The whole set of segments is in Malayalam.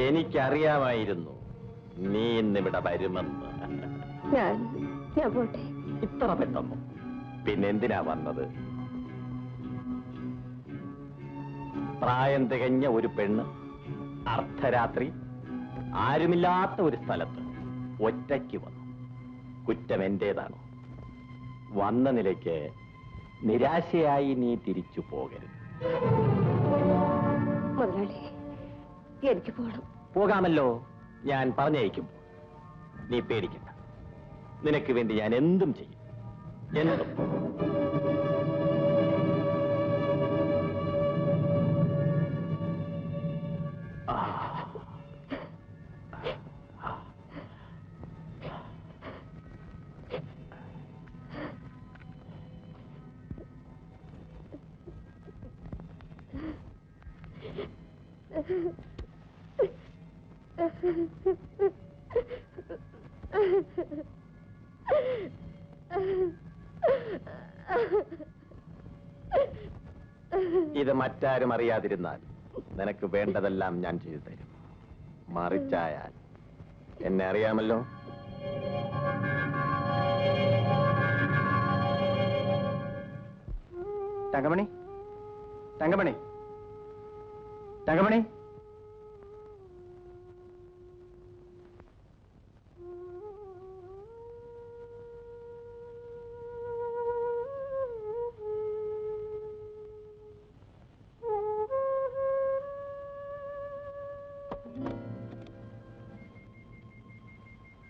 എനിക്കറിയാമായിരുന്നു നീ ഇന്നിവിടെ വരുമെന്ന്. ഞാൻ പോട്ടെ. ഇത്ര പെട്ടെന്നു? പിന്നെന്തിനാ വന്നത്? പ്രായം തികഞ്ഞ ഒരു പെണ്ണ് അർദ്ധരാത്രി ആരുമില്ലാത്ത ഒരു സ്ഥലത്ത് ഒറ്റയ്ക്ക് വന്നു. കുറ്റം എന്റേതാണോ? വന്ന നിലയ്ക്ക് നിരാശയായി നീ തിരിച്ചു പോകരുത്. മുതലാളി, എനിക്ക് പോകണം. പോകാമല്ലോ, ഞാൻ പറഞ്ഞയക്കുമ്പോൾ. നീ പേടിക്കണ്ട, നിനക്ക് വേണ്ടി ഞാൻ എന്തും ചെയ്യും. എന്തും. ഇത് മറ്റാരും അറിയാതിരുന്നാൽ നിനക്ക് വേണ്ടതെല്ലാം ഞാൻ ചെയ്തു തരും. മറിച്ചായാൽ എന്നെ അറിയാമല്ലോ. തങ്കമണി, തങ്കമണി, തങ്കമണി.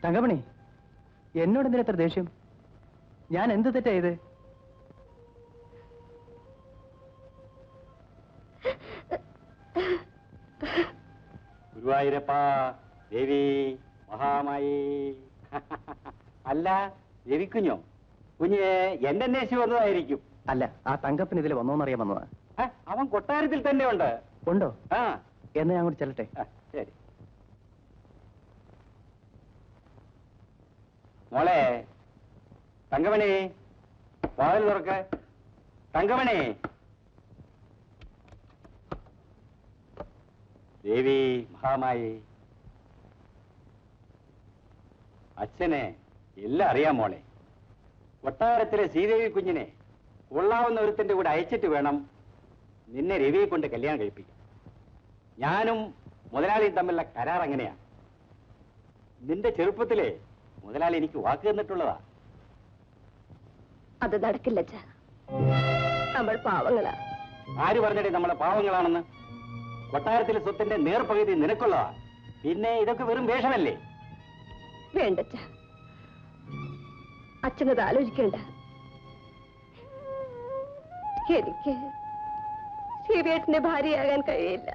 തങ്കമണി, എന്നോട് എന്തിനാ എത്ര ദേഷ്യം? ഞാൻ എന്ത് തെറ്റാ ചെയ്ത്? ഗുരുവായൂരപ്പ, ദേവി, മഹാമായി. അല്ല, രവിക്കുഞ്ഞോ? കുഞ്ഞ് എന്റെ അന്വേഷിച്ച് വന്നതായിരിക്കും. അല്ല, ആ തങ്കപ്പൻ ഇതിൽ വന്നോന്നറിയാൻ വന്നതാ. അവൻ കൊട്ടാരത്തിൽ തന്നെ ഉണ്ട്. ഉണ്ടോ? ആ, എന്ന് ഞാൻ കൂടി ചെല്ലട്ടെ. ശരി. മോളെ തങ്കമണി, വാതിൽ തുറക്ക. തങ്കമണി. ദേവി, മഹാമായി. അച്ഛനെ എല്ലാം അറിയാം മോളെ. കൊട്ടാരത്തിലെ ശ്രീദേവി കുഞ്ഞിനെ കൊള്ളാവുന്ന ഒരുത്തിന്റെ കൂടെ അയച്ചിട്ട് വേണം നിന്നെ രവിയെ കൊണ്ട് കല്യാണം കഴിപ്പിക്കും. ഞാനും മുതലാളിയും തമ്മിലുള്ള കരാർ അങ്ങനെയാ. നിന്റെ ചെറുപ്പത്തിലെ മുതലാളി എനിക്ക് വാക്ക് തന്നിട്ടുള്ളതാ. അത് നടക്കില്ല. നമ്മൾ പാവങ്ങളാ. ആര് പറഞ്ഞടേ നമ്മളെ പാവങ്ങളാണെന്ന്? കൊട്ടാരത്തിലെ സ്വത്തിന്റെ നേർപകുതി നിനക്കുള്ളതാ. പിന്നെ ഇതൊക്കെ വെറും വേഷമല്ലേ? വേണ്ട, അച്ഛനത് ആലോചിക്കേണ്ട. എനിക്ക് ശിവേട്ടിന്റെ ഭാര്യയാകാൻ കഴിയില്ല.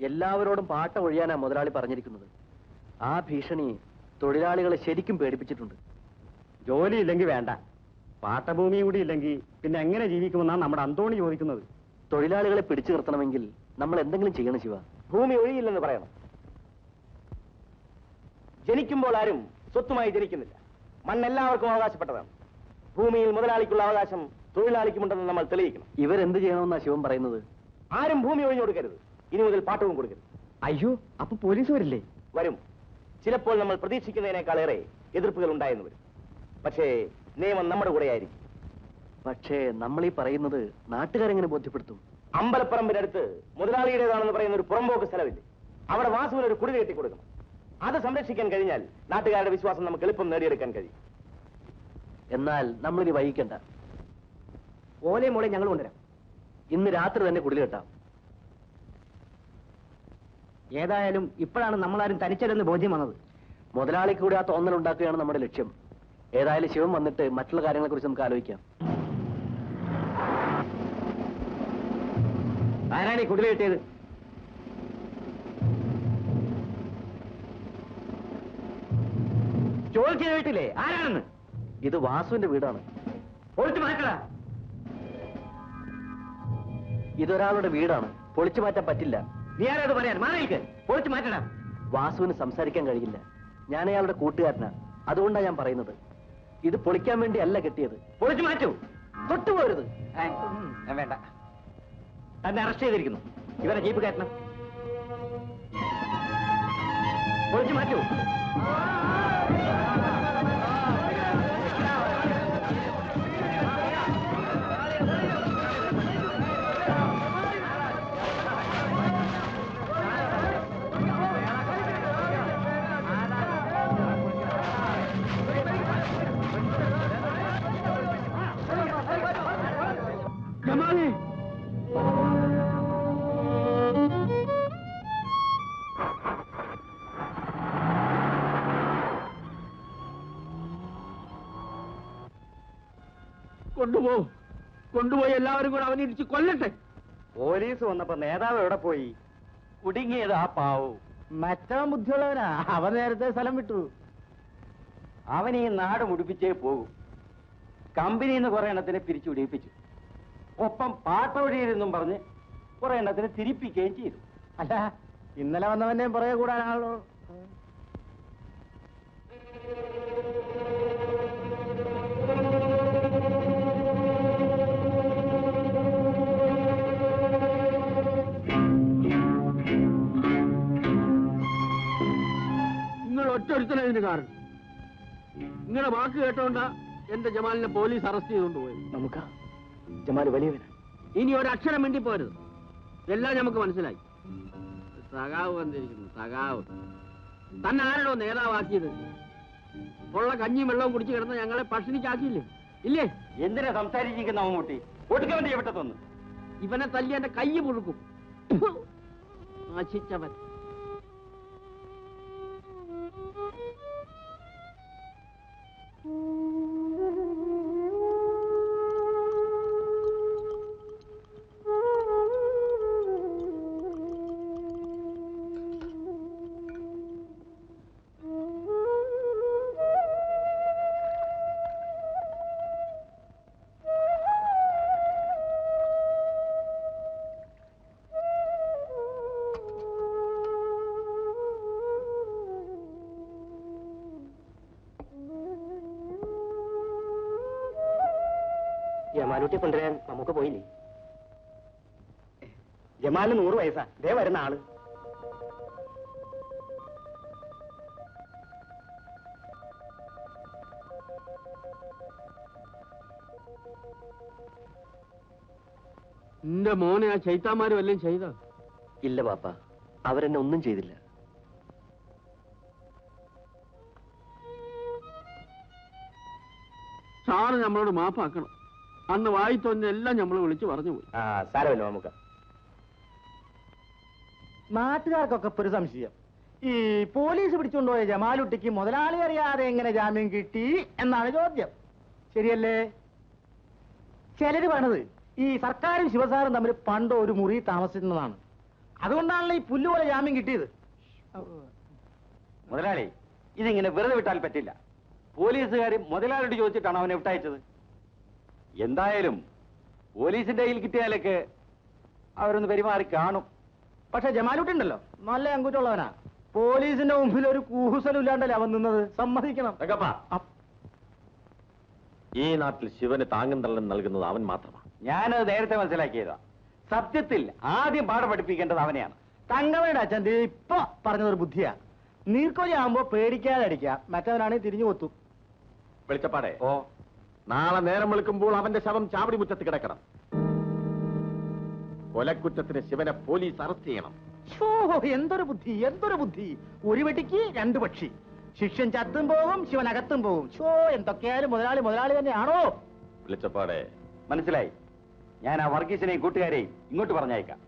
എല്ലാവരോടും പാട്ട ഒഴിയാനാ മുതലാളി പറഞ്ഞിരിക്കുന്നത്. ആ ഭീഷണി തൊഴിലാളികളെ ശരിക്കും പേടിപ്പിച്ചിട്ടുണ്ട്. ജോലി ഇല്ലെങ്കിൽ വേണ്ട, പാട്ടഭൂമി കൂടി ഇല്ലെങ്കിൽ പിന്നെ എങ്ങനെ ജീവിക്കുമെന്നാണ് നമ്മുടെ അന്തോണി ചോദിക്കുന്നത്. തൊഴിലാളികളെ പിടിച്ചു നിർത്തണമെങ്കിൽ നമ്മൾ എന്തെങ്കിലും ചെയ്യണം ശിവ. ഭൂമി ഒഴിയില്ലെന്ന് പറയണം. ജനിക്കുമ്പോൾ ആരും സ്വത്തുമായി ജനിക്കുന്നില്ല. മണ്ണെല്ലാവർക്കും അവകാശപ്പെട്ടതാണ്. ഭൂമിയിൽ മുതലാളിക്കുള്ള അവകാശം തൊഴിലാളിക്കുമുണ്ടെന്ന് നമ്മൾ തെളിയിക്കണം. ഇവരെന്ത് ചെയ്യണമെന്നാ ശിവൻ പറയുന്നത്? ആരും ഭൂമി ഒഴിഞ്ഞു കൊടുക്കരുത്. ഇനി മുതൽ പാട്ടവും കൊടുക്കരുത്. അയ്യോ, അപ്പൊ പോലീസ് വരില്ലേ? വരും. ചിലപ്പോൾ നമ്മൾ പ്രതീക്ഷിക്കുന്നതിനേക്കാളേറെ എതിർപ്പുകൾ ഉണ്ടായെന്ന് വരും. പക്ഷേ നിയമം നമ്മുടെ കൂടെയായിരിക്കും. പക്ഷേ നമ്മൾ ഈ പറയുന്നത് നാട്ടുകാരെങ്ങനെ ബോധ്യപ്പെടുത്തും? അമ്പലപ്പറമ്പിനടുത്ത് മുതലാളിയുടേതാണെന്ന് പറയുന്ന ഒരു പുറമ്പോക്ക് സ്ഥലമില്ലേ? അവിടെ വാസുവിന് ഒരു കുടി കെട്ടി കൊടുക്കണം. അത് സംരക്ഷിക്കാൻ കഴിഞ്ഞാൽ നാട്ടുകാരുടെ വിശ്വാസം നമുക്ക് എളുപ്പം നേടിയെടുക്കാൻ കഴിയും. എന്നാൽ നമ്മളിനി വൈകിക്കണ്ട. ഓലെ മോളെ ഞങ്ങൾ കൊണ്ടുവരാം. ഇന്ന് രാത്രി തന്നെ കുടിൽ കെട്ടാം. ഏതായാലും ഇപ്പോഴാണ് നമ്മളാരും തനിച്ചല്ലെന്ന് ബോധ്യം വന്നത്. മുതലാളിക്ക് കൂടി ആ തോന്നൽ ഉണ്ടാക്കുകയാണ് നമ്മുടെ ലക്ഷ്യം. ഏതായാലും ശിവൻ വന്നിട്ട് മറ്റുള്ള കാര്യങ്ങളെ കുറിച്ച് നമുക്ക് ആലോചിക്കാം. ആരാണ് ഈ കുടിൽ കെട്ടിയത്? ചോദിച്ച വീട്ടിലെ ആരാണെന്ന്? ഇത് വാസുവിന്റെ വീടാണ്. പൊളിച്ചു മാറ്റടാ. ഇതൊരാളുടെ വീടാണ്, പൊളിച്ചു മാറ്റാൻ പറ്റില്ല. നീ ആരോട് പറയാൻ? മാറിയിക്ക്, പൊളിച്ചു മാറ്റടാ. വാസുവിന് സംസാരിക്കാൻ കഴിയില്ല. ഞാൻ അയാളുടെ കൂട്ടുകാരനാ, അതുകൊണ്ടാണ് ഞാൻ പറയുന്നത്. ഇത് പൊളിക്കാൻ വേണ്ടി അല്ല കെട്ടിയത്. പൊളിച്ചു മാറ്റൂ. തൊട്ടുപോരുത്. വേണ്ട. തന്നെ അറസ്റ്റ് ചെയ്തിരിക്കുന്നു. ഇവരെ ജീപ്പ് കയറ്റണം. പൊളിച്ചു മാറ്റൂ. ജമാലേ, കൊണ്ടുപോയി എല്ലാവരും കൂടെ അവനെ ഇടിച്ച് കൊല്ലട്ടെ. പോലീസ് വന്നപ്പോ നേതാവ് എവിടെ പോയി? കുടുങ്ങിയത് ആ പാവവും. മറ്റവൻ ബുദ്ധിയുള്ളവനാ, അവൻ നേരത്തെ സ്ഥലം വിട്ടു. അവൻ ഈ നാട് മുടിപ്പിച്ചേ പോകും. കമ്പനിയിൽ നിന്ന് കുറെ എണ്ണത്തിനെ പിരിച്ചു വിടിപ്പിച്ചു. ഒപ്പം പാട്ടൊഴിയെന്നും പറഞ്ഞ് കുറെ എണ്ണത്തിനെ തിരിപ്പിക്കുകയും ചെയ്തു. അല്ല, ഇന്നലെ വന്നവന്റെയും പുറകെ കൂടാനാണല്ലോ. നിങ്ങൾ ഒറ്റൊരുത്തനതിന് കാരണം. നിങ്ങളുടെ വാക്ക് കേട്ടോണ്ടാ എന്റെ ജമാലിനെ പോലീസ് അറസ്റ്റ് ചെയ്തുകൊണ്ടുപോയത്. നമുക്ക് ജമാൽ വലിയവനാ. ഇനി ഒരക്ഷരം വേണ്ടി പോരുത്. എല്ലാം നമുക്ക് മനസ്സിലായി. സഖാവ് വന്നിരിക്കുന്നു, സഖാവ്. തന്നെ ആരണോ നേതാവാക്കിയത്? ഉള്ള കഞ്ഞിയും വെള്ളവും കുടിച്ച് കിടന്ന് ഞങ്ങളെ പട്ടിണിക്കാക്കിയില്ലേ? ഇല്ലേ? എന്തിനാ സംസാരിച്ചിരിക്കുന്ന മമ്മൂട്ടി? ഒടുക്കവന്റെ എവിടത്തൊന്ന് ഇവനെ തല്ലി എന്റെ കൈ പുഴുക്കും. നശിച്ചവൻ. ജമാലൂട്ടി കൊണ്ടുവരാൻ നമുക്ക് പോയില്ലേ? ജമാലിന് 100 വയസ്സാ. ദേ വരുന്ന ആള്. നിന്റെ മോനെ ആ ചൈത്താന്മാര് വല്ലതും ചെയ്ത? ഇല്ല പാപ്പ, അവരെന്നെ ഒന്നും ചെയ്തില്ല. സാറ് നമ്മളോട് മാപ്പാക്കണം. അന്ന് വായിത്തൊന്നെ എല്ലാം നമ്മൾ വിളിച്ചു പറഞ്ഞു പോയി. സാരമല്ലോ നമുക്ക്. നാട്ടുകാർക്കൊക്കെ ഇപ്പൊ ഒരു സംശയം, ഈ പോലീസ് പിടിച്ചുകൊണ്ടുപോയ ജമാലുട്ടിക്ക് മുതലാളി അറിയാതെ എങ്ങനെ ജാമ്യം കിട്ടി എന്നാണ് ചോദ്യം. ശരിയല്ലേ? ചിലര് പറഞ്ഞത് ഈ സർക്കാരും ശിവസാറും തമ്മിൽ പണ്ട് ഒരു മുറി താമസിക്കുന്നതാണ്. അതുകൊണ്ടാണല്ലോ ഈ പുല്ലുപോലെ ജാമ്യം കിട്ടിയത്. മുതലാളി, ഇതിങ്ങനെ വെറുതെ വിട്ടാൽ പറ്റില്ല. പോലീസുകാർ മുതലാളിയോട് ചോദിച്ചിട്ടാണ് അവനെ വിട്ടയച്ചത്. എന്തായാലും പോലീസിന്റെ കയ്യിൽ കിട്ടിയാലൊക്കെ അവരൊന്ന് പെരുമാറി കാണും. പക്ഷെ ജമാലുട്ടുണ്ടല്ലോ, നല്ല അങ്കുറ്റുള്ളവനാ. പോലീസിന്റെ മുമ്പിൽ ഒരു കൂസലും ഇല്ലാണ്ടല്ലേ അവൻ നിന്നത്, സമ്മതിക്കണം. ഈ നാട്ടിൽ ശിവന് താങ്ങും തള്ളും നൽകുന്നത് അവൻ മാത്രമാണ്. ഞാനത് നേരത്തെ മനസ്സിലാക്കിയതാ. സത്യത്തിൽ ആദ്യം പാഠം പഠിപ്പിക്കേണ്ടത് അവനെയാണ്. തങ്കവേണ്ട അച്ഛൻ ഇപ്പൊ പറഞ്ഞതൊരു ബുദ്ധിയാ. നീർക്കോലി ആവുമ്പോ പേടിക്കാതെ അടിക്കാം, മറ്റവനാണെങ്കിൽ തിരിഞ്ഞു കൊത്തും. വെളിച്ചപ്പാടെ, നാളെ നേരം വെളുക്കുമ്പോൾ അവന്റെ ശവം ചാവടി മുറ്റത്ത് കിടക്കണം. കൊലക്കുറ്റത്തിന് ശിവനെ പോലീസ് അറസ്റ്റ് ചെയ്യണം. എന്തൊരു ബുദ്ധി, എന്തൊരു ബുദ്ധി! ഒരു വെട്ടിക്ക് 2 പക്ഷി. ശിഷ്യൻ ചത്തും പോകും, ശിവൻ അകത്തും പോകും. എന്തൊക്കെയായാലും മുതലാളി മുതലാളി തന്നെയാണോ? വെളിച്ചപ്പാടെ, മനസ്സിലായി. ഞാൻ ആ വർഗീസിനെയും കൂട്ടുകാരെയും ഇങ്ങോട്ട് പറഞ്ഞയക്കാം.